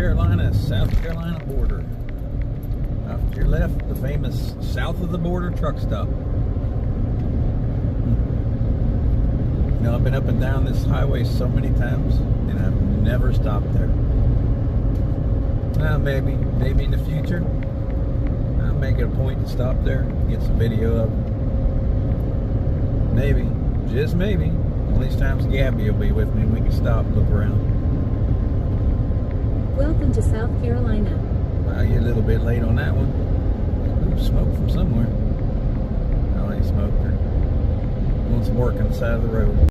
Carolina, South Carolina border. Off to your left, the famous south of the border truck stop. You know, I've been up and down this highway so many times, and I've never stopped there. Well, maybe in the future, I'll make it a point to stop there, get some video of it. Maybe, just maybe, one of these times Gabby will be with me and we can stop and look around. Welcome to South Carolina. Well, you're a little bit late on that one. Ooh, smoke from somewhere. Oh, ain't smoke. Doing some work on the side of the road.